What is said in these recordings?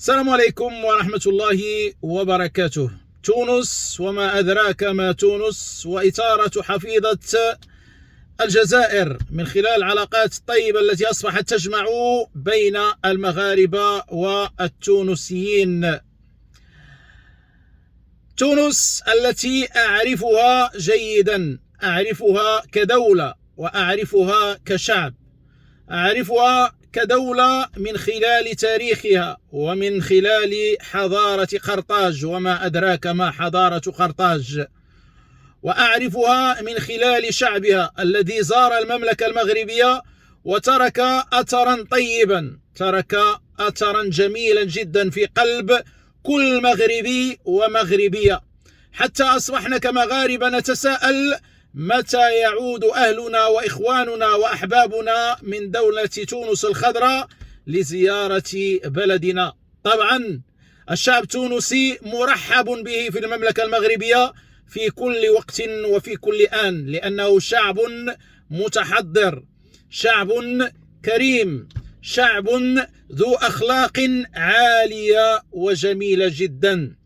السلام عليكم ورحمة الله وبركاته. تونس وما أدراك ما تونس، وإثارة حفيظة الجزائر من خلال العلاقات الطيبة التي أصبحت تجمع بين المغاربة والتونسيين. تونس التي أعرفها جيدا، أعرفها كدولة وأعرفها كشعب. أعرفها كدولة من خلال تاريخها ومن خلال حضارة قرطاج، وما أدراك ما حضارة قرطاج. وأعرفها من خلال شعبها الذي زار المملكة المغربية وترك أثرا طيبا، ترك أثرا جميلا جدا في قلب كل مغربي ومغربية، حتى أصبحنا كمغاربة نتساءل متى يعود أهلنا وإخواننا وأحبابنا من دولة تونس الخضراء لزيارة بلدنا. طبعا الشعب التونسي مرحب به في المملكة المغربية في كل وقت وفي كل آن، لأنه شعب متحضر، شعب كريم، شعب ذو أخلاق عالية وجميلة جدا،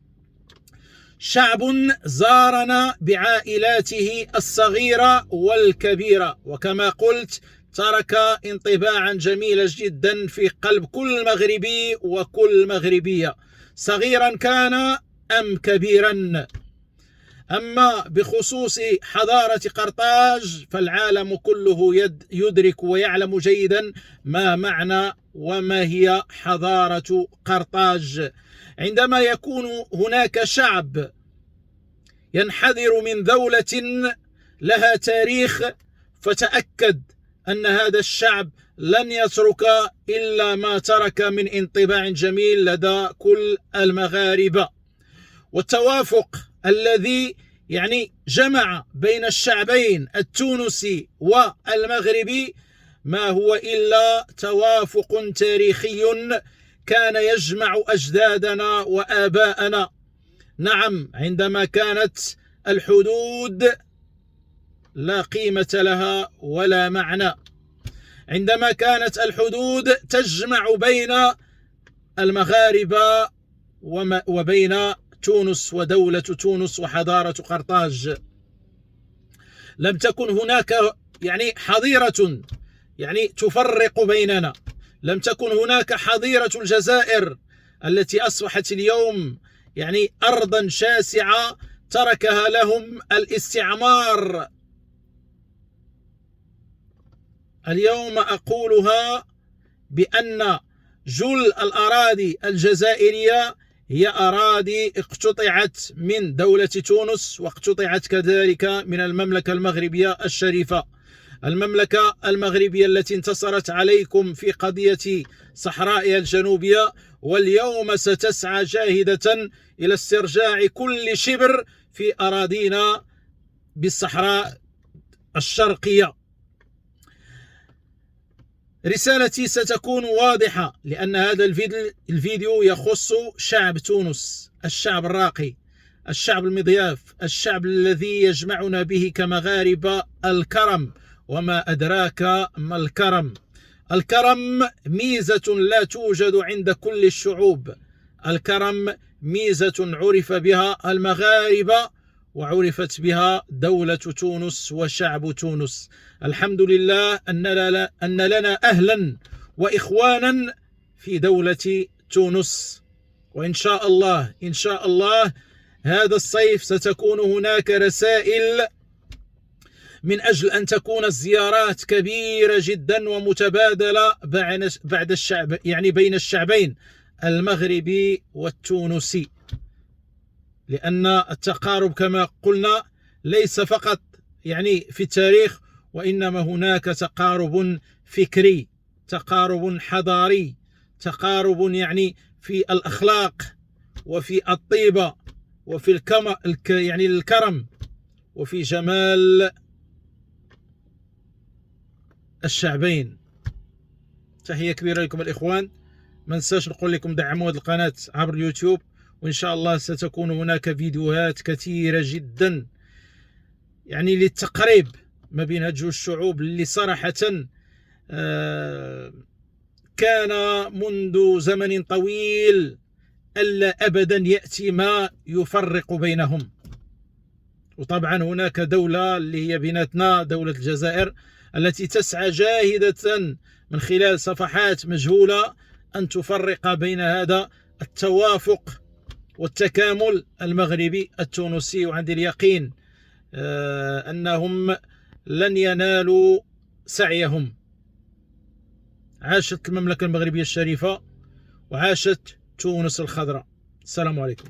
شعب زارنا بعائلاته الصغيرة والكبيرة، وكما قلت ترك انطباعا جميلا جدا في قلب كل مغربي وكل مغربية، صغيرا كان أم كبيرا. أما بخصوص حضارة قرطاج فالعالم كله يدرك ويعلم جيدا ما معنى وما هي حضارة قرطاج. عندما يكون هناك شعب ينحدر من دولة لها تاريخ، فتأكد أن هذا الشعب لن يترك إلا ما ترك من انطباع جميل لدى كل المغاربة. والتوافق الذي جمع بين الشعبين التونسي والمغربي ما هو إلا توافق تاريخي كان يجمع أجدادنا وآباءنا. نعم، عندما كانت الحدود لا قيمة لها ولا معنى، عندما كانت الحدود تجمع بين المغاربة وبين تونس ودولة تونس وحضارة قرطاج، لم تكن هناك حظيرة تفرق بيننا، لم تكن هناك حظيرة الجزائر التي أصبحت اليوم أرضا شاسعة تركها لهم الاستعمار. اليوم أقولها بأن جل الأراضي الجزائرية هي أراضي اقتطعت من دولة تونس، واقتطعت كذلك من المملكة المغربية الشريفة، المملكة المغربية التي انتصرت عليكم في قضية صحراء الجنوبية، واليوم ستسعى جاهدة إلى استرجاع كل شبر في أراضينا بالصحراء الشرقية. رسالتي ستكون واضحة، لأن هذا الفيديو يخص شعب تونس، الشعب الراقي، الشعب المضياف، الشعب الذي يجمعنا به كمغاربة الكرم. وما أدراك ما الكرم؟ الكرم ميزة لا توجد عند كل الشعوب، الكرم ميزة عرف بها المغاربة وعرفت بها دولة تونس وشعب تونس. الحمد لله أن لنا أهلا وإخوانا في دولة تونس، وإن شاء الله إن شاء الله هذا الصيف ستكون هناك رسائل من أجل أن تكون الزيارات كبيرة جدا ومتبادلة بعد الشعب بين الشعبين المغربي والتونسي، لأن التقارب كما قلنا ليس فقط في التاريخ، وإنما هناك تقارب فكري، تقارب حضاري، تقارب في الأخلاق وفي الطيبة وفي الكرم وفي جمال الشعبين. تحية كبيرة لكم الإخوان، ما ننساش نقول لكم دعموا هذه القناة عبر اليوتيوب، وإن شاء الله ستكون هناك فيديوهات كثيرة جدا للتقريب ما بين هذه الشعوب اللي صراحة كان منذ زمن طويل ألا أبدا يأتي ما يفرق بينهم. وطبعا هناك دولة اللي هي بيناتنا، دولة الجزائر، التي تسعى جاهدة من خلال صفحات مجهولة أن تفرق بين هذا التوافق والتكامل المغربي التونسي. وعندي اليقين أنهم لن ينالوا سعيهم. عاشت المملكة المغربية الشريفة، وعاشت تونس الخضراء. السلام عليكم.